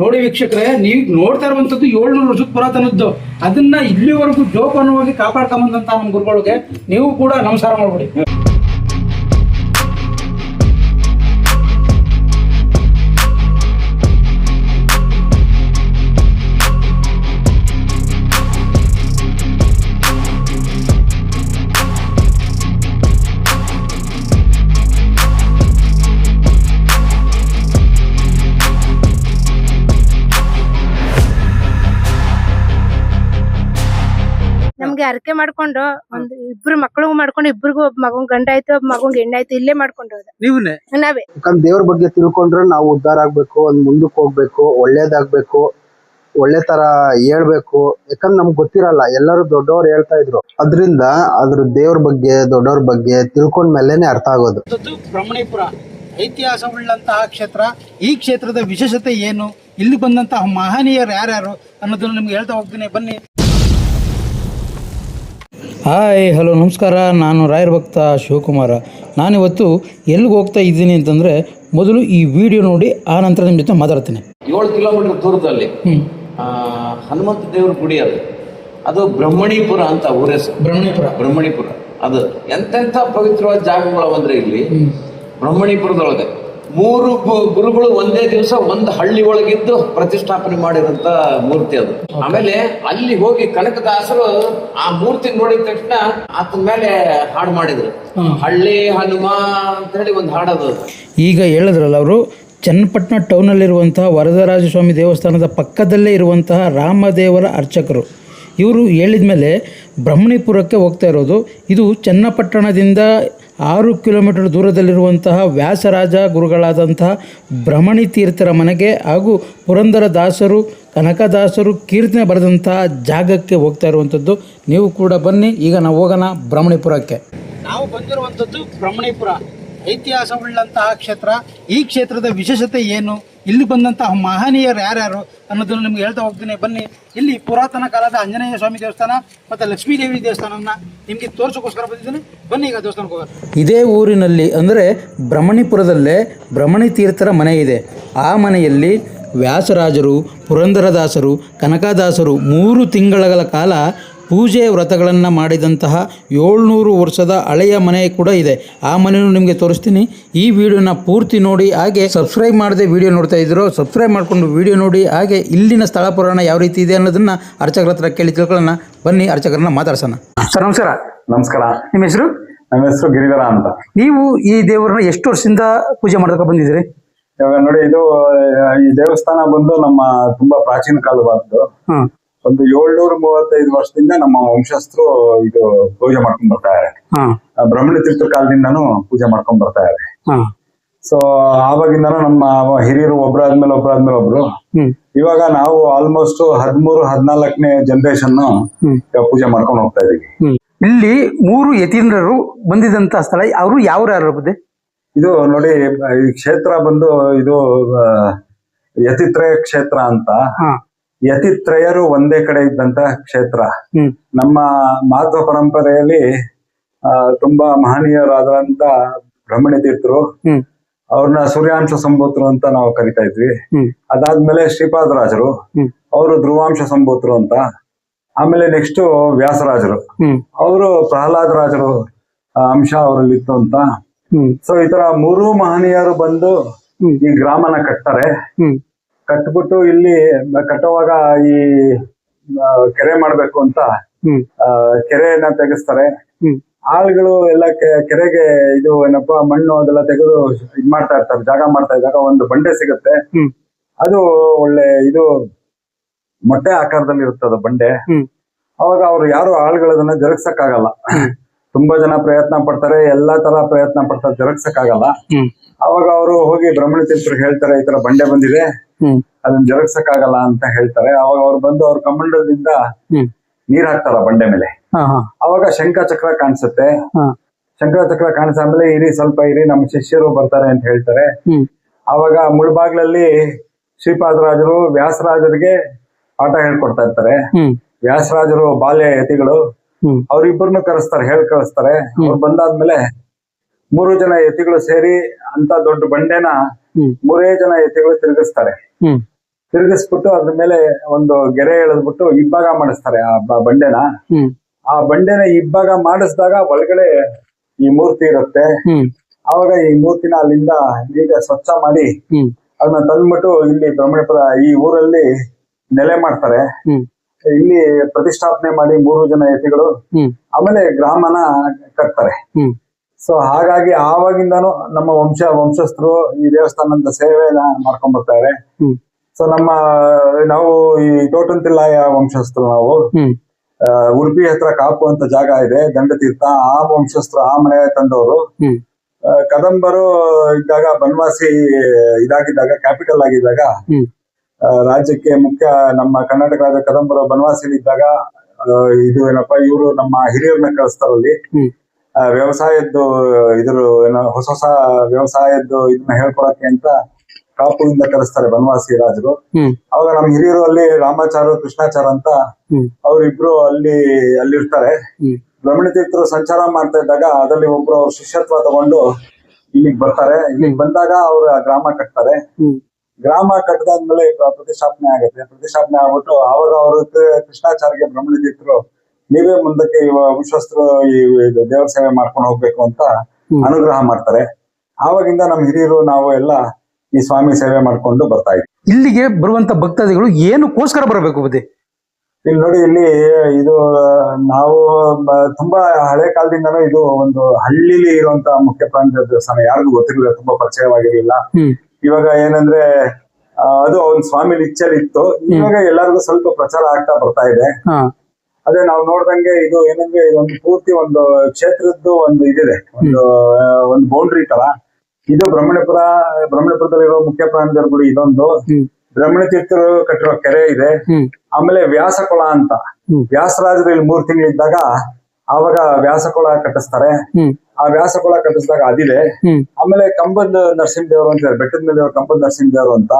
ನೋಡಿ ವೀಕ್ಷಕರೇ, ನೀವು ನೋಡ್ತಾ ಇರುವಂತದ್ದು 700 ವರ್ಷದ ಪುರಾತನದ್ದು. ಅದನ್ನ ಇಲ್ಲಿವರೆಗೂ ಜೋಪಾನವಾಗಿ ಕಾಪಾಡ್ಕೊಂಬಂದಂತ ನಮ್ಮ ಗುರುಗಳಿಗೆ ನೀವು ಕೂಡ ನಮಸ್ಕಾರ ಮಾಡ್ಬಿಡಿ. ನಮ್ಗೆ ಅರಕೆ ಮಾಡ್ಕೊಂಡು ಒಂದ್ ಇಬ್ರು ಮಕ್ಳಿಗೂ ಮಾಡ್ಕೊಂಡು ಇಬ್ರಿಗೂ ಒಬ್ಬ ಮಗನ್ ಗಂಡ ಆಯ್ತು ಒಬ್ಬ ಮಗನ್ ಹೆಣ್ಣು ಆಯ್ತು ಇಲ್ಲೇ ಮಾಡ್ಕೊಂಡು ಹೋದ ನಾವೇ. ಯಾಕಂದ್ರೆ ದೇವ್ರ ಬಗ್ಗೆ ತಿಳ್ಕೊಂಡ್ರೆ ನಾವು ಉದ್ಧಾರ ಆಗ್ಬೇಕು, ಒಂದ್ ಮುಂದಕ್ಕೆ ಹೋಗ್ಬೇಕು, ಒಳ್ಳೇದಾಗ್ಬೇಕು, ಒಳ್ಳೆ ತರ ಹೇಳ್ಬೇಕು. ಯಾಕಂದ್ರೆ ನಮ್ಗೆ ಗೊತ್ತಿರಲ್ಲ, ಎಲ್ಲರೂ ದೊಡ್ಡವ್ರು ಹೇಳ್ತಾ ಇದ್ರು. ಅದ್ರಿಂದ ಅದ್ರ ದೇವ್ರ ಬಗ್ಗೆ ದೊಡ್ಡವ್ರ ಬಗ್ಗೆ ತಿಳ್ಕೊಂಡ್ಮೇಲೆನೆ ಅರ್ಥ ಆಗೋದು. ಬ್ರಹ್ಮಣಿಪುರ ಐತಿಹಾಸವುಳ್ಳಂತಹ ಕ್ಷೇತ್ರ. ಈ ಕ್ಷೇತ್ರದ ವಿಶೇಷತೆ ಏನು, ಇಲ್ಲಿ ಬಂದಂತಹ ಮಹನೀಯರು ಯಾರ್ಯಾರು ಅನ್ನೋದನ್ನ ನಿಮ್ಗೆ ಹೇಳ್ತಾ ಹೋಗ್ತೀನಿ, ಬನ್ನಿ. ಹಾಯ್, ಹಲೋ, ನಮಸ್ಕಾರ. ನಾನು ರಾಯರ ಭಕ್ತ ಶಿವಕುಮಾರ. ನಾನಿವತ್ತು ಎಲ್ಲಿಗೆ ಹೋಗ್ತಾ ಇದ್ದೀನಿ ಅಂತಂದರೆ, ಮೊದಲು ಈ ವಿಡಿಯೋ ನೋಡಿ ಆ ನಂತರ ನಿಮ್ಮ ಜೊತೆ ಮಾತಾಡ್ತೀನಿ. 7 ಕಿಲೋಮೀಟರ್ ದೂರದಲ್ಲಿ ಹನುಮಂತ ದೇವ್ರ ಗುಡಿ ಅದು ಬ್ರಹ್ಮಣಿಪುರ ಅಂತ ಊರ ಹೆಸರು. ಬ್ರಹ್ಮಣಿಪುರ ಅದು ಎಂತೆಂಥ ಪವಿತ್ರವಾದ ಜಾಗಗಳು ಅಂದ್ರೆ ಇಲ್ಲಿ ಬ್ರಹ್ಮಣಿಪುರದೊಳಗೆ 3 ಗುರುಗಳು ಒಂದೇ ದಿವಸ ಒಂದು ಹಳ್ಳಿ ಒಳಗಿದ್ದು ಪ್ರತಿಷ್ಠಾಪನೆ ಮಾಡಿದಂತ ಮೂರ್ತಿ ಅದು. ಆಮೇಲೆ ಅಲ್ಲಿ ಹೋಗಿ ಕನಕದಾಸರು ಆ ಮೂರ್ತಿ ನೋಡಿದ ತಕ್ಷಣ ಆತನ ಮೇಲೆ ಹಾಡು ಮಾಡಿದ್ರು, ಹಳ್ಳಿ ಹನುಮ ಅಂತ ಹೇಳಿ ಒಂದು ಹಾಡದು. ಈಗ ಹೇಳಿದ್ರಲ್ಲ ಅವರು, ಚನ್ನಪಟ್ಟಣ ಟೌನಲ್ಲಿರುವಂತಹ ವರದರಾಜ ಸ್ವಾಮಿ ದೇವಸ್ಥಾನದ ಪಕ್ಕದಲ್ಲೇ ಇರುವಂತಹ ರಾಮದೇವರ ಅರ್ಚಕರು. ಇವರು ಹೇಳಿದ ಮೇಲೆ ಬ್ರಹ್ಮಣಿಪುರಕ್ಕೆ ಹೋಗ್ತಾ ಇರೋದು. ಇದು ಚನ್ನಪಟ್ಟಣದಿಂದ 6 ಕಿಲೋಮೀಟರ್ ದೂರದಲ್ಲಿರುವಂತಹ ವ್ಯಾಸರಾಜ ಗುರುಗಳಾದಂತಹ ಬ್ರಹ್ಮಣಿ ತೀರ್ಥರ ಮನೆಗೆ ಹಾಗೂ ಪುರಂದರದಾಸರು ಕನಕದಾಸರು ಕೀರ್ತನೆ ಬರೆದಂತಹ ಜಾಗಕ್ಕೆ ಹೋಗ್ತಾ ಇರುವಂಥದ್ದು. ನೀವು ಕೂಡ ಬನ್ನಿ, ಈಗ ನಾವು ಹೋಗೋಣ ಬ್ರಹ್ಮಣಿಪುರಕ್ಕೆ. ನಾವು ಬಂದಿರುವಂಥದ್ದು ಬ್ರಹ್ಮಣಿಪುರ ಐತಿಹಾಸವುಳ್ಳಂತಹ ಕ್ಷೇತ್ರ. ಈ ಕ್ಷೇತ್ರದ ವಿಶೇಷತೆ ಏನು, ಇಲ್ಲಿ ಬಂದಂತಹ ಮಹನೀಯರು ಯಾರ್ಯಾರು ಅನ್ನೋದನ್ನು ನಿಮ್ಗೆ ಹೇಳ್ತಾ ಹೋಗ್ತೀನಿ, ಬನ್ನಿ. ಇಲ್ಲಿ ಪುರಾತನ ಕಾಲದ ಆಂಜನೇಯ ಸ್ವಾಮಿ ದೇವಸ್ಥಾನ ಮತ್ತು ಲಕ್ಷ್ಮೀ ದೇವಿ ದೇವಸ್ಥಾನನ ನಿಮಗೆ ತೋರಿಸೋಕ್ಕೋಸ್ಕರ ಬಂದಿದ್ದೀನಿ. ಬನ್ನಿ, ಈಗ ದೇವಸ್ಥಾನಕ್ಕೆ ಹೋಗೋಣ. ಇದೇ ಊರಿನಲ್ಲಿ ಅಂದರೆ ಬ್ರಹ್ಮಣಿಪುರದಲ್ಲೇ ಬ್ರಹ್ಮಣಿ ತೀರ್ಥರ ಮನೆ ಇದೆ. ಆ ಮನೆಯಲ್ಲಿ ವ್ಯಾಸರಾಜರು, ಪುರಂದರದಾಸರು, ಕನಕದಾಸರು 3 ತಿಂಗಳ ಕಾಲ ಪೂಜೆ ವ್ರತಗಳನ್ನು ಮಾಡಿದಂತಹ 700 ವರ್ಷದ ಹಳೆಯ ಮನೆ ಕೂಡ ಇದೆ. ಆ ಮನೆಯನ್ನು ನಿಮಗೆ ತೋರಿಸ್ತೀನಿ. ಈ ವಿಡಿಯೋನ ಪೂರ್ತಿ ನೋಡಿ, ಹಾಗೆ ಸಬ್ಸ್ಕ್ರೈಬ್ ಮಾಡದೆ ವಿಡಿಯೋ ನೋಡ್ತಾ ಇದ್ರು ಸಬ್ಸ್ಕ್ರೈಬ್ ಮಾಡಿಕೊಂಡು ವಿಡಿಯೋ ನೋಡಿ. ಹಾಗೆ ಇಲ್ಲಿನ ಸ್ಥಳ ಪುರಾಣ ಯಾವ ರೀತಿ ಇದೆ ಅನ್ನೋದನ್ನ ಅರ್ಚಕರ ಹತ್ರ ಕೇಳಿ ತಿಳ್ಕೊಳ್ಳೋಣ. ಬನ್ನಿ, ಅರ್ಚಕರನ್ನ ಮಾತಾಡ್ಸೋಣ. ಸರ್ ನಮಸ್ಕಾರ. ನಮಸ್ಕಾರ. ನಿಮ್ಮ ಹೆಸರು? ನಮ್ಮ ಹೆಸರು ಗಿರಿಧರ ಅಂತ. ನೀವು ಈ ದೇವರನ್ನ ಎಷ್ಟು ವರ್ಷದಿಂದ ಪೂಜೆ ಮಾಡ್ತಾ ಬಂದಿದ್ದೀರಿ? ಇವಾಗ ನೋಡಿ, ಇದು ಈ ದೇವಸ್ಥಾನ ಬಂದು ನಮ್ಮ ತುಂಬಾ ಪ್ರಾಚೀನ ಕಾಲವಾದ್ದು. ಒಂದು 735 ವರ್ಷದಿಂದ ನಮ್ಮ ವಂಶಸ್ಥರು ಇದು ಪೂಜೆ ಮಾಡ್ಕೊಂಡ್ ಬರ್ತಾ ಇದ್ದಾರೆ. ಬ್ರಹ್ಮಣಿ ತೀರ್ಥ ಕಾಲದಿಂದಾನು ಪೂಜೆ ಮಾಡ್ಕೊಂಡ್ ಬರ್ತಾ ಇದ್ದಾರೆ. ಸೊ ಆವಾಗಿಂದಾನು ನಮ್ಮ ಹಿರಿಯರು ಒಬ್ರಾದ್ಮೇಲೆ ಒಬ್ರು. ಇವಾಗ ನಾವು ಆಲ್ಮೋಸ್ಟ್ 13-14ನೇ ಜನರೇಷನ್ ಪೂಜೆ ಮಾಡ್ಕೊಂಡು ಹೋಗ್ತಾ ಇದೀವಿ. ಇಲ್ಲಿ 3 ಯತೀಂದ್ರರು ಬಂದಿದಂತ ಸ್ಥಳ. ಅವರು ಯಾರು ಬುದ್ಧಿ? ಇದು ನೋಡಿ, ಈ ಕ್ಷೇತ್ರ ಬಂದು ಇದು ಯತಿತ್ರಯ ಕ್ಷೇತ್ರ ಅಂತ. ಯತಿತ್ರಯರು ಒಂದೇ ಕಡೆ ಇದ್ದಂತ ಕ್ಷೇತ್ರ. ನಮ್ಮ ಮಾಧ್ವ ಪರಂಪರೆಯಲ್ಲಿ ತುಂಬಾ ಮಹನೀಯರಾದಂತ ಬ್ರಹ್ಮಣಿ ತೀರ್ಥರು, ಅವ್ರನ್ನ ಸೂರ್ಯಾಂಶ ಸಂಭೂತರು ಅಂತ ನಾವು ಕರಿತಾ ಇದ್ವಿ. ಅದಾದ್ಮೇಲೆ ಶ್ರೀಪಾದರಾಜರು, ಅವರು ಧ್ರುವಾಂಶ ಸಂಭೂತರು ಅಂತ. ಆಮೇಲೆ ನೆಕ್ಸ್ಟ್ ವ್ಯಾಸರಾಜರು, ಅವರು ಪ್ರಹ್ಲಾದ ರಾಜರು ಅಂಶ ಅವರಲ್ಲಿ ಇತ್ತು ಅಂತ. ಸೊ ಈ ತರ 3 ಮಹನೀಯರು ಬಂದು ಈ ಗ್ರಾಮನ ಕಟ್ತಾರೆ. ಕಟ್ಬಿಟ್ಟು ಇಲ್ಲಿ ಕಟ್ಟುವಾಗ ಈ ಕೆರೆ ಮಾಡ್ಬೇಕು ಅಂತ ಕೆರೆಯನ್ನ ತೆಗೆಸ್ತಾರೆ. ಆಳುಗಳು ಎಲ್ಲ ಕೆರೆಗೆ ಇದು ಏನಪ್ಪಾ ಮಣ್ಣು ಅದೆಲ್ಲ ತೆಗೆದು ಇದ್ ಮಾಡ್ತಾ ಇರ್ತಾರೆ. ಜಾಗ ಮಾಡ್ತಾ ಇದ್ದಾಗ ಒಂದು ಬಂಡೆ ಸಿಗುತ್ತೆ. ಅದು ಒಳ್ಳೆ ಇದು ಮೊಟ್ಟೆ ಆಕಾರದಲ್ಲಿ ಇರುತ್ತದೆ ಬಂಡೆ. ಅವಾಗ ಅವ್ರು ಯಾರು ಆಳುಗಳನ್ನ ಜರುಗ್ಸಕ್ಕಾಗಲ್ಲ. ತುಂಬಾ ಜನ ಪ್ರಯತ್ನ ಪಡ್ತಾರೆ, ಎಲ್ಲಾ ತರ ಪ್ರಯತ್ನ ಪಡ್ತಾರೆ, ಜರುಗ್ಸಕ್ಕಾಗಲ್ಲ. ಅವಾಗ ಅವರು ಹೋಗಿ ಬ್ರಹ್ಮಣಿ ತೀರ್ಥರಿಗೆ ಹೇಳ್ತಾರೆ, ಈ ತರ ಬಂಡೆ ಬಂದಿದೆ, ಅದನ್ನ ಜರುಗ್ಸಕ್ಕಾಗಲ್ಲ ಅಂತ ಹೇಳ್ತಾರೆ. ಅವಾಗ ಅವ್ರು ಬಂದು ಅವ್ರ ಕಮಂಡಲದಿಂದ ನೀರ್ ಹಾಕ್ತಾರ ಬಂಡೆ ಮೇಲೆ. ಅವಾಗ ಶಂಖಚಕ್ರ ಕಾಣಿಸುತ್ತೆ. ಶಂಖಚಕ್ರ ಕಾಣಿಸಾದ್ಮೇಲೆ ಇರಿ ಸ್ವಲ್ಪ ಇರಿ, ನಮ್ಮ ಶಿಷ್ಯರು ಬರ್ತಾರೆ ಅಂತ ಹೇಳ್ತಾರೆ. ಅವಾಗ ಮುಳ್ಬಾಗ್ಲಲ್ಲಿ ಶ್ರೀಪಾದರಾಜರು ವ್ಯಾಸರಾಜರಿಗೆ ಪಾಠ ಹೇಳ್ಕೊಡ್ತಾ ಇರ್ತಾರೆ. ವ್ಯಾಸರಾಜರು ಬಾಲ್ಯ ಯತಿಗಳು, ಅವ್ರಿಬ್ಬರನ್ನು ಕರೆಸ್ತಾರೆ, ಕಳಿಸ್ತಾರೆ. ಅವ್ರು ಬಂದಾದ್ಮೇಲೆ 3 ಜನ ಯತಿಗಳು ಸೇರಿ ಅಂತ ದೊಡ್ಡ ಬಂಡೆನ 3 ಜನ ಯತಿಗಳು ತಿರುಗಿಸ್ತಾರೆ. ತಿರುಗಿಸ್ಬಿಟ್ಟು ಅದ್ರ ಮೇಲೆ ಒಂದು ಗೆರೆ ಎಳೆದ್ಬಿಟ್ಟು ಇಬ್ಬಾಗ ಮಾಡಿಸ್ತಾರೆ ಆ ಬಂಡೆನ. ಆ ಬಂಡೆನ ಇಬ್ಬಾಗ ಮಾಡಿಸಿದಾಗ ಒಳಗಡೆ ಈ ಮೂರ್ತಿ ಇರುತ್ತೆ. ಆವಾಗ ಈ ಮೂರ್ತಿನ ಅಲ್ಲಿಂದ ನೀಟಾಗಿ ಸ್ವಚ್ಛ ಮಾಡಿ ಅದನ್ನ ತಂದ್ಬಿಟ್ಟು ಇಲ್ಲಿ ಬ್ರಹ್ಮಣಿಪುರ ಈ ಊರಲ್ಲಿ ನೆಲೆ ಮಾಡ್ತಾರೆ. ಇಲ್ಲಿ ಪ್ರತಿಷ್ಠಾಪನೆ ಮಾಡಿ 3 ಜನ ಯತಿಗಳು ಆಮೇಲೆ ಗ್ರಾಮನ ಕಟ್ತಾರೆ. ಸೊ ಹಾಗಾಗಿ ಆವಾಗಿಂದಾನು ನಮ್ಮ ವಂಶಸ್ಥರು ಈ ದೇವಸ್ಥಾನದ ಸೇವೆನ ಮಾಡ್ಕೊಂಡ್ ಬರ್ತಾರೆ. ಸೊ ನಾವು ಈ ತೋಟಂತಿಲ್ಲಾಯ ವಂಶಸ್ಥರು. ನಾವು ಉಡುಪಿ ಹತ್ರ ಕಾಪು ಅಂತ ಜಾಗ ಇದೆ, ದಂಡತೀರ್ಥ. ಆ ವಂಶಸ್ಥರು, ಆ ಮನೆ ತಂದವರು. ಕದಂಬರು ಇದ್ದಾಗ ಬನವಾಸಿ ಇದಾಗಿದ್ದಾಗ, ಕ್ಯಾಪಿಟಲ್ ಆಗಿದ್ದಾಗ, ರಾಜ್ಯಕ್ಕೆ ಮುಖ್ಯ ನಮ್ಮ ಕರ್ನಾಟಕ ರಾಜ್ಯ ಕದಂಬರು ಬನವಾಸಿಲಿ ಇದ್ದಾಗ ಇದು ಏನಪ್ಪಾ ಇವರು ನಮ್ಮ ಹಿರಿಯರನ್ನ ಕಳಿಸ್ತಾರಲ್ಲಿ ವ್ಯವಸಾಯದ್ದು ಹೊಸ ವ್ಯವಸಾಯದ್ದು ಇದನ್ನ ಹೇಳ್ಕೊಳಕ್ಕೆ ಅಂತ ಕಾಪುವಿಂದ ಕರೆಸ್ತಾರೆ ಬನವಾಸಿ ರಾಜರು. ಅವಾಗ ನಮ್ಮ ಹಿರಿಯರು ಅಲ್ಲಿ ರಾಮಾಚಾರ ಕೃಷ್ಣಾಚಾರ ಅಂತ ಅವ್ರಿಬ್ರು ಅಲ್ಲಿರ್ತಾರೆ. ಬ್ರಹ್ಮಣಿ ತೀರ್ಥರು ಸಂಚಾರ ಮಾಡ್ತಾ ಇದ್ದಾಗ ಅದರಲ್ಲಿ ಒಬ್ರು ಅವ್ರ ಶಿಷ್ಯತ್ವ ತಗೊಂಡು ಇಲ್ಲಿಗೆ ಬರ್ತಾರೆ. ಇಲ್ಲಿಗೆ ಬಂದಾಗ ಅವ್ರ ಗ್ರಾಮ ಕಟ್ತಾರೆ. ಗ್ರಾಮ ಕಟ್ಟದಾದ್ಮೇಲೆ ಪ್ರತಿಷ್ಠಾಪನೆ ಆಗುತ್ತೆ. ಪ್ರತಿಷ್ಠಾಪನೆ ಆಗ್ಬಿಟ್ಟು ಅವಾಗ ಅವರು ಕೃಷ್ಣಾಚಾರ್ಯ ಬ್ರಹ್ಮಣಿ ತೀರ್ಥರು ನೀವೇ ಮುಂದಕ್ಕೆ ವಂಶಸ್ಥರು ಈ ದೇವರ ಸೇವೆ ಮಾಡ್ಕೊಂಡು ಹೋಗ್ಬೇಕು ಅಂತ ಅನುಗ್ರಹ ಮಾಡ್ತಾರೆ. ಆವಾಗಿಂದ ನಮ್ಮ ಹಿರಿಯರು ನಾವು ಎಲ್ಲ ಈ ಸ್ವಾಮಿ ಸೇವೆ ಮಾಡ್ಕೊಂಡು ಬರ್ತಾ ಇದ್ವಿ. ಇಲ್ಲಿಗೆ ಬರುವಂತ ಭಕ್ತಾದಿಗಳು ಏನಕ್ಕೋಸ್ಕರ ಬರಬೇಕು ಬುದ್ಧಿ? ಇಲ್ಲಿ ನೋಡಿ, ಇಲ್ಲಿ ಇದು ನಾವು ತುಂಬಾ ಹಳೆ ಕಾಲದಿಂದನೂ ಇದು ಒಂದು ಹಳ್ಳಿಲಿ ಇರುವಂತ ಮುಖ್ಯ ಪ್ರಾಣ ದೇವಸ್ಥಾನ. ಯಾರಿಗೂ ಗೊತ್ತಿರಲಿಲ್ಲ, ತುಂಬಾ ಪರಿಚಯವಾಗಿರ್ಲಿಲ್ಲ. ಇವಾಗ ಏನಂದ್ರೆ ಅದು ಒಂದು ಸ್ವಾಮಿ ಇಚ್ಛೆಲಿ ಇತ್ತು. ಇವಾಗ ಎಲ್ಲರಿಗೂ ಸ್ವಲ್ಪ ಪ್ರಚಾರ ಆಗ್ತಾ ಬರ್ತಾ ಇದೆ. ಅದೇ ನಾವು ನೋಡ್ದಂಗೆ ಇದು ಏನಂದ್ರೆ ಇದೊಂದು ಪೂರ್ತಿ ಒಂದು ಕ್ಷೇತ್ರದ್ದು ಒಂದು ಇದಿದೆ, ಒಂದು ಬೌಂಡ್ರಿ ತರ. ಇದು ಬ್ರಹ್ಮಣಿಪುರದಲ್ಲಿರೋ ಮುಖ್ಯ ಪ್ರಾಣದೇವ್ರ ಗುಡಿ ಇದೊಂದು. ಬ್ರಹ್ಮಣಿ ತೀರ್ಥರು ಕಟ್ಟಿರೋ ಕೆರೆ ಇದೆ. ಆಮೇಲೆ ವ್ಯಾಸಕೊಳ ಅಂತ, ವ್ಯಾಸರಾಜರು ಇಲ್ಲಿ 3 ತಿಂಗಳಿದ್ದಾಗ ಆವಾಗ ವ್ಯಾಸಕೊಳ ಕಟ್ಟಿಸ್ತಾರೆ. ಆ ವ್ಯಾಸಕೊಳ ಕಟ್ಟಿಸಿದಾಗ ಅದಿದೆ. ಆಮೇಲೆ ಕಂಬದ ನರಸಿಂಹದೇವರು ಅಂತ, ಬೆಟ್ಟದ ಮೇಲೆ ಕಂಬದ ನರಸಿಂಹದೇವರು ಅಂತ,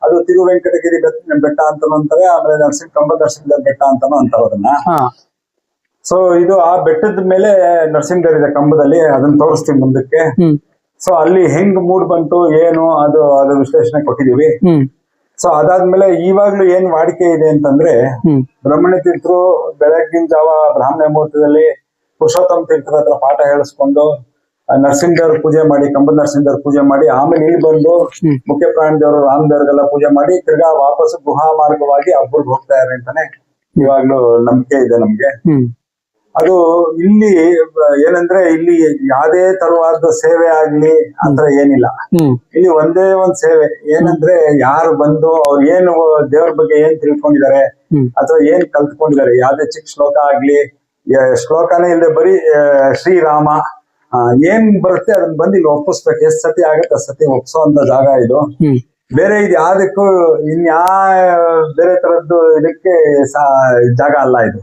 ಅದು ತಿರುವೆಂಕಟಗಿರಿ ಬೆಟ್ಟ ಅಂತಾನು ಅಂತಾರೆ. ಆಮೇಲೆ ಕಂಬದ ನರಸಿಂಹದೇವ್ರ ಬೆಟ್ಟ ಅಂತಾನು ಅಂತಾರೆ ಅದನ್ನ. ಸೊ ಇದು ಆ ಬೆಟ್ಟದ ಮೇಲೆ ನರಸಿಂಹದೇವ್ರ ಇದೆ ಕಂಬದಲ್ಲಿ, ಅದನ್ನ ತೋರಿಸ್ತೀವಿ ಮುಂದಕ್ಕೆ. ಸೊ ಅಲ್ಲಿ ಹೆಂಗ್ ಮೂಡ್ ಬಂತು ಏನು ಅದು ವಿಶ್ಲೇಷಣೆ ಕೊಟ್ಟಿದೀವಿ. ಸೊ ಅದಾದ್ಮೇಲೆ ಇವಾಗ್ಲೂ ಏನ್ ವಾಡಿಕೆ ಇದೆ ಅಂತಂದ್ರೆ, ಬ್ರಹ್ಮಣಿ ತೀರ್ಥರು ಬೆಳಗ್ಗಿನ ಜಾವ ಬ್ರಾಹ್ಮಣ ಮುಹೂರ್ತದಲ್ಲಿ ಪುರುಷೋತ್ತಮ ತೀರ್ಥರ ಹತ್ರ ಪಾಠ ಹೇಳಿಸ್ಕೊಂಡು ನರಸಿಂಹದೇವ್ರ ಪೂಜೆ ಮಾಡಿ, ಕಂಬದ ನರಸಿಂಹದೇವ್ರ ಪೂಜೆ ಮಾಡಿ, ಆಮೇಲೆ ಇಲ್ಲಿ ಬಂದು ಮುಖ್ಯ ಪ್ರಾಣದೇವರು ರಾಮದೇವ್ರಿಗೆಲ್ಲ ಪೂಜೆ ಮಾಡಿ ತಿರ್ಗಾ ವಾಪಸ್ ಗುಹಾ ಮಾರ್ಗವಾಗಿ ಹಬ್ಬಕ್ಕೆ ಹೋಗ್ತಾ ಇದ್ದಾರೆ ಅಂತಾನೆ ಇವಾಗ್ಲೂ ನಂಬಿಕೆ ಇದೆ ನಮ್ಗೆ. ಅದು ಇಲ್ಲಿ ಏನಂದ್ರೆ ಇಲ್ಲಿ ಯಾವ್ದೇ ತರವಾದ ಸೇವೆ ಆಗ್ಲಿ ಆತರ ಏನಿಲ್ಲ. ಇಲ್ಲಿ ಒಂದೇ ಒಂದ್ ಸೇವೆ ಏನಂದ್ರೆ, ಯಾರು ಬಂದು ಅವ್ರು ಏನು ದೇವ್ರ ಬಗ್ಗೆ ಏನ್ ತಿಳ್ಕೊಂಡಿದ್ದಾರೆ ಅಥವಾ ಏನ್ ಕಲ್ತ್ಕೊಂಡಿದ್ದಾರೆ, ಯಾವ್ದೇ ಚಿಕ್ಕ ಶ್ಲೋಕ ಆಗ್ಲಿ, ಶ್ಲೋಕನೇ ಇಲ್ಲದೆ ಬರೀ ಶ್ರೀರಾಮ ಏನ್ ಬರುತ್ತೆ ಅದನ್ನ ಬಂದು ಇಲ್ಲಿ ಒಪ್ಪಿಸ್ಬೇಕು. ಎಷ್ಟ್ ಸತಿ ಆಗತ್ತೆ ಅಷ್ಟ್ ಸತಿ ಒಪ್ಸೋಂತ ಜಾಗ ಇದು. ಬೇರೆ ಇದು ಯಾವ್ದಕ್ಕೂ ಬೇರೆ ತರದ್ದು ಇದಕ್ಕೆ ಜಾಗ ಅಲ್ಲ ಇದು.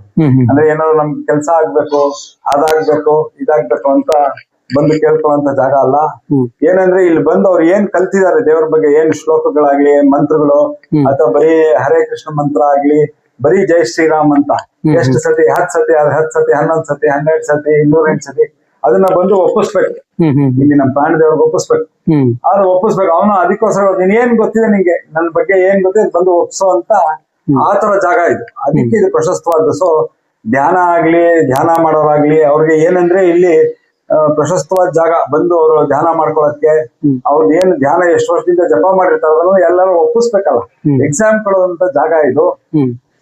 ಅಂದ್ರೆ ಏನಾದ್ರು ನಮ್ಗೆ ಕೆಲ್ಸ ಆಗ್ಬೇಕು, ಅದಾಗ್ಬೇಕು, ಇದಾಗ್ಬೇಕು ಅಂತ ಬಂದು ಕೇಳ್ಕೊಳ್ಳುವಂತ ಜಾಗ ಅಲ್ಲ. ಏನಂದ್ರೆ ಇಲ್ಲಿ ಬಂದು ಅವ್ರು ಏನ್ ಕಲ್ತಿದ್ದಾರೆ ದೇವ್ರ ಬಗ್ಗೆ, ಏನ್ ಶ್ಲೋಕಗಳಾಗ್ಲಿ, ಮಂತ್ರಗಳು, ಅಥವಾ ಬರೀ ಹರೇ ಕೃಷ್ಣ ಮಂತ್ರ ಆಗ್ಲಿ, ಬರೀ ಜೈ ಶ್ರೀರಾಮ್ ಅಂತ ಎಷ್ಟು ಸತಿ, 10 ಸತಿ, 10 ಸತಿ, 11 ಸತಿ, 12 ಸತಿ, 208 ಸತಿ ಅದನ್ನ ಬಂದು ಒಪ್ಪಿಸ್ಬೇಕು. ಇಲ್ಲಿ ನಮ್ಮ ಪ್ರಾಣದೇವ್ರಿಗೆ ಒಪ್ಪಿಸ್ಬೇಕು. ಆದ್ರೆ ಒಪ್ಪಿಸ್ಬೇಕು. ಅವನು ಅದಕ್ಕೋಸ್ಕರ ನೀನ್ ಏನ್ ಗೊತ್ತಿದೆ ನಿಂಗೆ, ನನ್ನ ಬಗ್ಗೆ ಏನ್ ಗೊತ್ತಿದೆ ಬಂದು ಒಪ್ಸೋ ಅಂತ ಆತರ ಜಾಗ ಇದು. ಅದಕ್ಕೆ ಇದು ಪ್ರಶಸ್ತವಾದ್ದು. ಸೊ ಧ್ಯಾನ ಆಗ್ಲಿ, ಧ್ಯಾನ ಮಾಡೋರಾಗ್ಲಿ, ಅವ್ರಿಗೆ ಏನಂದ್ರೆ ಇಲ್ಲಿ ಪ್ರಶಸ್ತವಾದ ಜಾಗ. ಬಂದು ಅವರು ಧ್ಯಾನ ಮಾಡ್ಕೊಳಕ್ಕೆ, ಅವ್ರದ್ದು ಏನ್ ಧ್ಯಾನ ಎಷ್ಟು ವರ್ಷದಿಂದ ಜಪ ಮಾಡಿರ್ತಾರ ಅದನ್ನು ಎಲ್ಲರೂ ಒಪ್ಪಿಸ್ಬೇಕಲ್ಲ. ಎಕ್ಸಾಮ್ ಕೊಡುವಂತ ಜಾಗ ಇದು.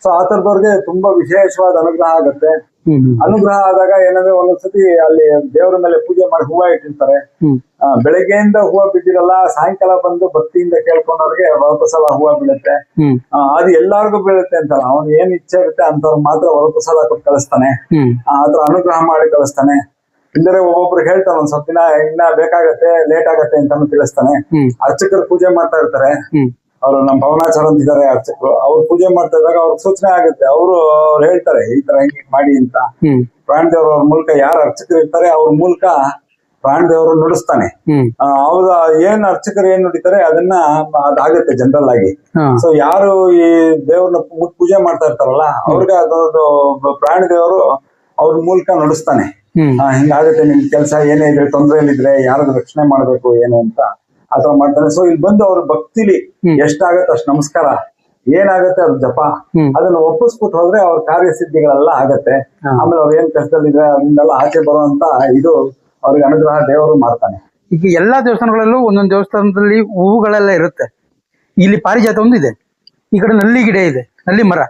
ಸೊ ಆ ತರದವ್ರಿಗೆ ತುಂಬಾ ವಿಶೇಷವಾದ ಅನುಗ್ರಹ ಆಗತ್ತೆ. ಅನುಗ್ರಹ ಆದಾಗ ಏನಂದ್ರೆ ಒಂದೊಂದ್ಸತಿ ಅಲ್ಲಿ ದೇವರ ಮೇಲೆ ಪೂಜೆ ಮಾಡಿ ಹೂವ ಇಟ್ಟಿರ್ತಾರೆ. ಬೆಳಗ್ಗೆಯಿಂದ ಹೂವ ಬಿದ್ದಿರಲ್ಲ, ಸಾಯಂಕಾಲ ಬಂದು ಭಕ್ತಿಯಿಂದ ಕೇಳ್ಕೊಂಡವ್ರಿಗೆ ವರಪ್ರಸಾದ ಹೂವ ಬೀಳುತ್ತೆ. ಅದು ಎಲ್ಲಾರ್ಗು ಬೀಳುತ್ತೆ ಅಂತ ಅವ್ನು ಏನ್ ಇಚ್ಛೆ ಇರುತ್ತೆ ಅಂತವ್ರು ಮಾತ್ರ ವರಪ್ರಸಾದ ಕೊಟ್ಟು ಕಳಿಸ್ತಾನೆ. ಆತರ ಅನುಗ್ರಹ ಮಾಡಿ ಕಳಿಸ್ತಾನೆ. ಇಲ್ಲದ್ರೆ ಒಬ್ಬೊಬ್ರು ಹೇಳ್ತಾನೆ ಒಂದ್ ಸ್ವಲ್ಪ ದಿನ ಇನ್ನ ಬೇಕಾಗತ್ತೆ, ಲೇಟ್ ಆಗತ್ತೆ ಅಂತಾನು ತಿಳಿಸ್ತಾನೆ. ಅರ್ಚಕರು ಪೂಜೆ ಮಾಡ್ತಾ ಇರ್ತಾರೆ. ಅವರು ನಮ್ಮ ಭವನಾಚಾರ ಅಂತಿದ್ದಾರೆ ಅರ್ಚಕರು. ಅವ್ರು ಪೂಜೆ ಮಾಡ್ತಾ ಇದ್ದಾಗ ಅವ್ರ ಸೂಚನೆ ಆಗುತ್ತೆ. ಅವ್ರು ಹೇಳ್ತಾರೆ ಈ ತರ ಹಿಂಗೆ ಮಾಡಿ ಅಂತ. ಪ್ರಾಣದೇವ್ರ ಮೂಲಕ ಯಾರು ಅರ್ಚಕರು ಇರ್ತಾರೆ ಅವ್ರ ಮೂಲಕ ಪ್ರಾಣದೇವರು ನುಡಿಸ್ತಾನೆ. ಅವ್ರ ಏನ್ ಅರ್ಚಕರು ಏನ್ ನುಡಿತಾರೆ ಅದನ್ನ ಅದಾಗುತ್ತೆ ಜನರಲ್ ಆಗಿ. ಸೊ ಯಾರು ಈ ದೇವ್ರನ್ನ ಪೂಜೆ ಮಾಡ್ತಾ ಇರ್ತಾರಲ್ಲ ಅವ್ರಿಗೆ ಅದೊಂದು ಪ್ರಾಣದೇವರು ಅವ್ರ ಮೂಲಕ ನುಡಿಸ್ತಾನೆ. ಹಿಂಗಾಗುತ್ತೆ ನಿಮ್ ಕೆಲಸ ಏನೇ ಇದ್ರೆ, ತೊಂದರೆಯಲ್ಲಿದ್ರೆ, ಯಾರಾದ್ರೂ ರಕ್ಷಣೆ ಮಾಡ್ಬೇಕು ಏನು ಅಂತ ಆತರ ಮಾಡ್ತಾನೆ. ಸೊ ಇಲ್ಲಿ ಬಂದು ಅವ್ರ ಭಕ್ತಿಲಿ ಎಷ್ಟಾಗತ್ತೆ ಅಷ್ಟು ನಮಸ್ಕಾರ ಏನಾಗುತ್ತೆ ಅದು ಜಪ. ಅದನ್ನ ಒಪ್ಪಿಸ್ಬಿಟ್ಟು ಹೋದ್ರೆ ಅವ್ರ ಕಾರ್ಯಸಿದ್ಧಿಗಳೆಲ್ಲ ಆಗತ್ತೆ. ಆಮೇಲೆ ಅವ್ರು ಏನ್ ಕಷ್ಟದಲ್ಲಿದ್ರೆ ಅದನ್ನೆಲ್ಲ ಆಚೆ ಬರುವಂತ ಇದು ಅವ್ರಿಗೆ ಅನುಗ್ರಹ ದೇವರು ಮಾಡ್ತಾನೆ. ಈಗ ಎಲ್ಲಾ ದೇವಸ್ಥಾನಗಳಲ್ಲೂ ಒಂದೊಂದು ದೇವಸ್ಥಾನದಲ್ಲಿ ಹೂವುಗಳೆಲ್ಲ ಇರುತ್ತೆ. ಇಲ್ಲಿ ಪಾರಿಜಾತ ಒಂದು ಇದೆ, ಈ ಕಡೆ ನಲ್ಲಿ ಗಿಡ ಇದೆ, ನಲ್ಲಿ ಮರ.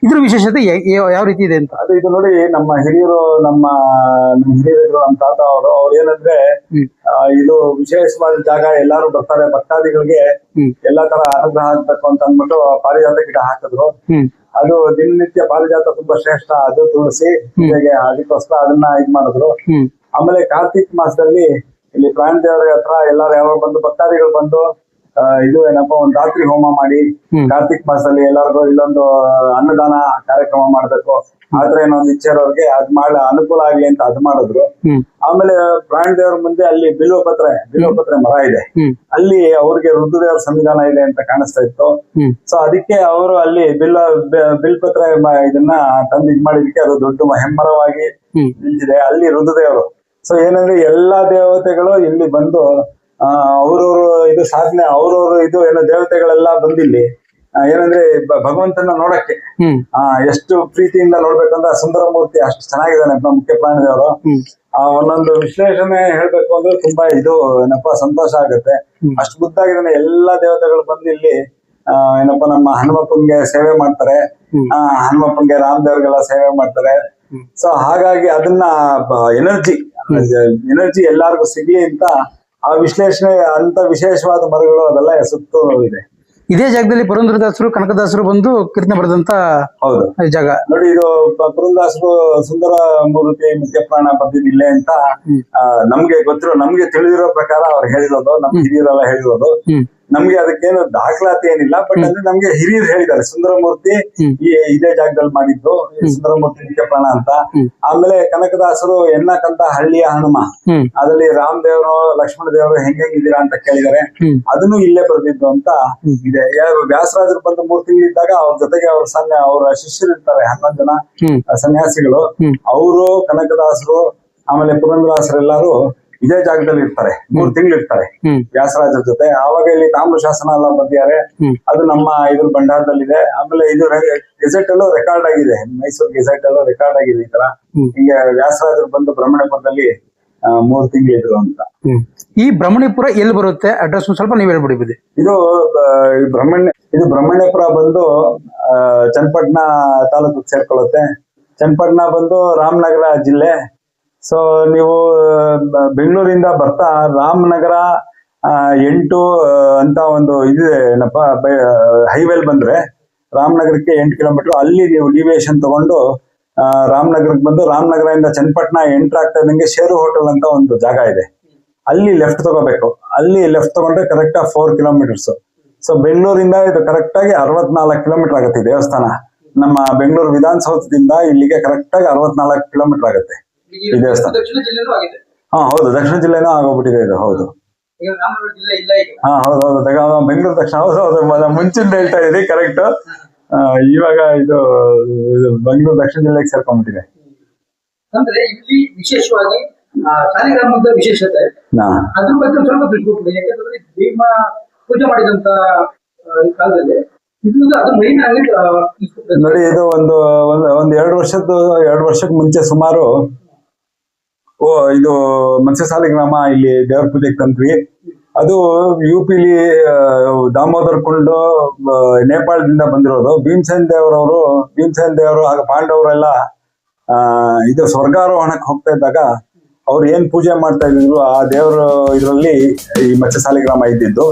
ಇದ್ರ ವಿಶೇಷತೆ ಯಾವ ರೀತಿ ಇದೆ ಅಂತ? ಅದು ಇದು ನೋಡಿ, ನಮ್ಮ ಹಿರಿಯರು ನಮ್ಮ ಹಿರಿಯರು ನಮ್ಮ ತಾತ ಅವ್ರು ಏನಂದ್ರೆ ಇದು ವಿಶೇಷವಾದ ಜಾಗ, ಎಲ್ಲಾರು ಬರ್ತಾರೆ ಭಕ್ತಾದಿಗಳಿಗೆ ಎಲ್ಲಾ ತರ ಅನುಗ್ರಹ ಆಗ್ಬೇಕು ಅಂತ ಅಂದ್ಬಿಟ್ಟು ಪಾರಿಜಾತ ಗಿಡ ಹಾಕಿದ್ರು. ಅದು ದಿನನಿತ್ಯ ಪಾರಿಜಾತ ತುಂಬಾ ಶ್ರೇಷ್ಠ, ಅದು ತುಳಸಿ ಅದಕ್ಕೋಸ್ಕರ ಅದನ್ನ ಇದ್ ಮಾಡಿದ್ರು. ಆಮೇಲೆ ಕಾರ್ತಿಕ್ ಮಾಸದಲ್ಲಿ ಇಲ್ಲಿ ಪ್ರಾಣ ದೇವರ ಹತ್ರ ಎಲ್ಲಾರು ಯಾವಾಗ ಬಂದು ಭಕ್ತಾದಿಗಳು ಬಂದು ಇದು ಏನಪ್ಪಾ ಒಂದ್ ರಾತ್ರಿ ಹೋಮ ಮಾಡಿ ಕಾರ್ತಿಕ್ ಮಾಸದಲ್ಲಿ ಎಲ್ಲಾರ್ಗು ಇಲ್ಲೊಂದು ಅನ್ನದಾನ ಕಾರ್ಯಕ್ರಮ ಮಾಡ್ಬೇಕು, ಆದ್ರೆ ಏನೊಂದು ಇಚ್ಛೆ ಇರೋರ್ಗೆ ಅದ್ ಅನುಕೂಲ ಆಗ್ಲಿ ಅಂತ ಅದ್ ಮಾಡಿದ್ರು. ಆಮೇಲೆ ಪ್ರಾಣ ದೇವರ ಮುಂದೆ ಅಲ್ಲಿ ಬಿಲ್ವಪತ್ರೆ ಮರ ಇದೆ, ಅಲ್ಲಿ ಅವ್ರಿಗೆ ರುದ್ರದೇವರ ಸಂವಿಧಾನ ಇದೆ ಅಂತ ಕಾಣಿಸ್ತಾ ಇತ್ತು. ಸೊ ಅದಕ್ಕೆ ಅವರು ಅಲ್ಲಿ ಬಿಲ್ಪತ್ರೆ ಇದನ್ನ ತಂದು ಇದ್ ಮಾಡಿದಕ್ಕೆ ಅದು ದೊಡ್ಡ ಹೆಮ್ಮರವಾಗಿ ನಿಂತಿದೆ ಅಲ್ಲಿ ರುದ್ರದೇವರು. ಸೊ ಏನಂದ್ರೆ ಎಲ್ಲಾ ದೇವತೆಗಳು ಇಲ್ಲಿ ಬಂದು ಅವ್ರವ್ರು ಇದು ಸಾಧನೆ, ಅವ್ರವ್ರು ಇದು ಏನೋ ದೇವತೆಗಳೆಲ್ಲ ಬಂದಿಲ್ಲಿ ಏನಂದ್ರೆ ಭಗವಂತನ ನೋಡಕ್ಕೆ ಎಷ್ಟು ಪ್ರೀತಿಯಿಂದ ನೋಡ್ಬೇಕಂದ್ರೆ ಸುಂದರ ಮೂರ್ತಿ ಅಷ್ಟು ಚೆನ್ನಾಗಿದ್ದಾನೆ ಮುಖ್ಯ ಪ್ರಾಣದೇವರು. ಒಂದೊಂದು ವಿಶ್ಲೇಷಣೆ ಹೇಳ್ಬೇಕು ಅಂದ್ರೆ ತುಂಬಾ ಇದು ಏನಪ್ಪಾ ಸಂತೋಷ ಆಗುತ್ತೆ. ಅಷ್ಟು ಮುದ್ದಾಗಿದ್ದಾನೆ. ಎಲ್ಲಾ ದೇವತೆಗಳು ಬಂದು ಇಲ್ಲಿ ಏನಪ್ಪಾ ನಮ್ಮ ಹನುಮಪ್ಪಂಗೆ ಸೇವೆ ಮಾಡ್ತಾರೆ, ಹನುಮಪ್ಪಂಗೆ ರಾಮದೇವ್ರಿಗೆಲ್ಲ ಸೇವೆ ಮಾಡ್ತಾರೆ. ಸೊ ಹಾಗಾಗಿ ಅದನ್ನ ಎನರ್ಜಿ ಎಲ್ಲಾರ್ಗು ಸಿಗ್ಲಿ ಅಂತ ಆ ವಿಶ್ಲೇಷಣೆ ಅಂತ ವಿಶೇಷವಾದ ಮರಗಳು ಅದೆಲ್ಲ ಸುತ್ತೂ ಇದೆ. ಇದೇ ಜಾಗದಲ್ಲಿ ಪುರಂದರದಾಸರು ಕನಕದಾಸರು ಬಂದು ಕೀರ್ತನೆ ಬರೆದಂತ ಹೌದು ಜಾಗ ನೋಡಿ. ಇದು ಪುರಂದರದಾಸರು ಸುಂದರ ಮೂರ್ತಿ ಮುಖ್ಯ ಪ್ರಾಣ ಬಂದಿದ್ದಿಲ್ಲೇ ಅಂತ ನಮ್ಗೆ ಗೊತ್ತಿರೋ, ನಮ್ಗೆ ತಿಳಿದಿರೋ ಪ್ರಕಾರ ಅವ್ರು ಹೇಳಿರೋದು, ನಮ್ ಹಿರಿಯರೆಲ್ಲ ಹೇಳಿರೋದು. ನಮ್ಗೆ ಅದಕ್ಕೇನು ದಾಖಲಾತಿ ಏನಿಲ್ಲ, ಬಟ್ ಅಂದ್ರೆ ನಮ್ಗೆ ಹಿರಿಯರು ಹೇಳಿದ್ದಾರೆ ಸುಂದರಮೂರ್ತಿ ಇದೇ ಜಾಗದಲ್ಲಿ ಮಾಡಿದ್ದು ಸುಂದರಮೂರ್ತಿ ಮುಖ್ಯ ಪ್ರಾಣ ಅಂತ. ಆಮೇಲೆ ಕನಕದಾಸರು ಎನ್ನಕಂತ ಹಳ್ಳಿಯ ಹನುಮ, ಅದ್ರಲ್ಲಿ ರಾಮ್ ದೇವರು ಲಕ್ಷ್ಮಣ ದೇವರು ಹೆಂಗಿದ್ದೀರಾ ಅಂತ ಕೇಳಿದಾರೆ, ಅದನ್ನು ಇಲ್ಲೇ ಬರೆದಿದ್ದು ಅಂತ ಇದೆ. ಯಾರು ವ್ಯಾಸರಾಜರು ಬಂದು 3 ತಿಂಗಳಿದ್ದಾಗ ಅವ್ರ ಜೊತೆಗೆ ಅವ್ರ ಶಿಷ್ಯರು ಇರ್ತಾರೆ 11 ಜನ ಸನ್ಯಾಸಿಗಳು. ಅವರು ಕನಕದಾಸರು ಆಮೇಲೆ ಪುರಂದರದಾಸರು ಎಲ್ಲಾರು ಇದೇ ಜಾಗದಲ್ಲಿ ಇರ್ತಾರೆ, 3 ತಿಂಗಳು ಇರ್ತಾರೆ ವ್ಯಾಸರಾಜರ ಜೊತೆ. ಆವಾಗ ಇಲ್ಲಿ ತಾಮ್ರ ಶಾಸನ ಎಲ್ಲ ಬಂದಿದ್ದಾರೆ, ಅದು ನಮ್ಮ ಇದ್ರ ಭಂಡಾರದಲ್ಲಿದೆ. ಆಮೇಲೆ ಇದು ಗೆಜೆಟ್ ಅಲ್ಲೂ ರೆಕಾರ್ಡ್ ಆಗಿದೆ, ಮೈಸೂರು ಗೆಜೆಟ್ ಅಲ್ಲೂ ರೆಕಾರ್ಡ್ ಆಗಿದೆ ಈ ತರ. ಹಿಂಗೆ ವ್ಯಾಸರಾಜರು ಬಂದು ಬ್ರಹ್ಮಣಪುರದಲ್ಲಿ 3 ತಿಂಗಳಿದ್ರು ಅಂತ. ಈ ಬ್ರಹ್ಮಣಿಪುರ ಎಲ್ಲಿ ಬರುತ್ತೆ ಅಡ್ರೆಸ್ ಸ್ವಲ್ಪ ನೀವು ಹೇಳ್ಬಿಡಿ. ಇದು ಬ್ರಹ್ಮಣ್ಯಪುರ ಬಂದು ಚನ್ನಪಟ್ಟಣ ತಾಲೂಕಿಗೆ ಸೇರ್ಕೊಳ್ಳುತ್ತೆ. ಚನ್ನಪಟ್ಟಣ ಬಂದು ರಾಮನಗರ ಜಿಲ್ಲೆ. ಸೊ ನೀವು ಬೆಂಗಳೂರಿಂದ ಬರ್ತಾ ರಾಮನಗರ 8 ಅಂತ ಒಂದು ಇದಿದೆ ಏನಪ್ಪಾ, ಹೈವೇಲ್ ಬಂದ್ರೆ ರಾಮನಗರಕ್ಕೆ 8 ಕಿಲೋಮೀಟರ್. ಅಲ್ಲಿ ನೀವು ಡಿವಿಯೇಷನ್ ತಗೊಂಡು ರಾಮನಗರಕ್ಕೆ ಬಂದು ರಾಮನಗರದಿಂದ ಚನ್ನಪಟ್ಟಣ ಎಂಟರ್ ಆಗ್ತಾ ಇದ್ದಂಗೆ ಶೇರು ಹೋಟೆಲ್ ಅಂತ ಒಂದು ಜಾಗ ಇದೆ, ಅಲ್ಲಿ ಲೆಫ್ಟ್ ತಗೋಬೇಕು. ಅಲ್ಲಿ ಲೆಫ್ಟ್ ತಗೊಂಡ್ರೆ ಕರೆಕ್ಟ್ 4 ಕಿಲೋಮೀಟರ್ಸ್. ಸೊ ಬೆಂಗಳೂರಿಂದ ಇದು ಕರೆಕ್ಟ್ ಆಗಿ 64 ಕಿಲೋಮೀಟರ್ ಆಗುತ್ತೆ ದೇವಸ್ಥಾನ. ನಮ್ಮ ಬೆಂಗಳೂರು ವಿಧಾನಸೌಧದಿಂದ ಇಲ್ಲಿಗೆ ಕರೆಕ್ಟ್ ಆಗಿ 64 ಕಿಲೋಮೀಟರ್ ಆಗುತ್ತೆ ಈ ದೇವಸ್ಥಾನ. ಹೌದು, ದಕ್ಷಿಣ ಜಿಲ್ಲೆನೂ ಆಗೋಗ್ಬಿಟ್ಟಿದೆ ಇದು. ಹೌದು ಹೌದು ಬೆಂಗಳೂರು ದಕ್ಷಿಣ. ಹೌದು ಮುಂಚಿಂದ ಹೇಳ್ತಾ ಇದೀನಿ ಕರೆಕ್ಟ್. ಇವಾಗ ಇದು ಬೆಂಗಳೂರು ದಕ್ಷಿಣ ಜಿಲ್ಲೆಗೆ ಸೇರ್ಕೊಂಡ್ಬಿಟ್ಟಿದೆ. ಅಂದ್ರೆ ಇಲ್ಲಿ ವಿಶೇಷವಾಗಿ ಸಾಲಿಗ್ರಾಮದ ವಿಶೇಷತೆ ಅದ್ರ ಬಗ್ಗೆ ಸ್ವಲ್ಪ ತಿಳ್ಕೊಡ್ಲಿ. ಯಾಕಂದ್ರೆ ಭೀಮ ಪೂಜೆ ಮಾಡಿದಂತ ಕಾಲದಲ್ಲಿ ಅದು ಮೈನ್ ಆಗಿ ನೋಡಿ. ಇದು ಒಂದು 2 ವರ್ಷಕ್ಕೆ ಮುಂಚೆ ಸುಮಾರು ಇದು ಮತ್ಸ್ಯ ಸಾಲಿಗ್ರಾಮ ಇಲ್ಲಿ ದೇವ್ರ ಪೂಜೆಗೆ ತಂದ್ವಿ. ಅದು UPಲಿ ದಾಮೋದರ್ ಕುಂಡು ನೇಪಾಳದಿಂದ ಬಂದಿರೋದು. ಭೀಮಸೇನ್ ದೇವರು ಆಗ ಪಾಂಡವರೆಲ್ಲ ಇದು ಸ್ವರ್ಗಾರೋಹಣಕ್ಕೆ ಹೋಗ್ತಾ ಇದ್ದಾಗ ಅವ್ರು ಏನ್ ಪೂಜೆ ಮಾಡ್ತಾ ಇದ್ರು ಆ ದೇವರು ಇದರಲ್ಲಿ ಈ ಮತ್ಸ್ಯ ಸಾಲಿಗ್ರಾಮ ಇದ್ದಿದ್ದು.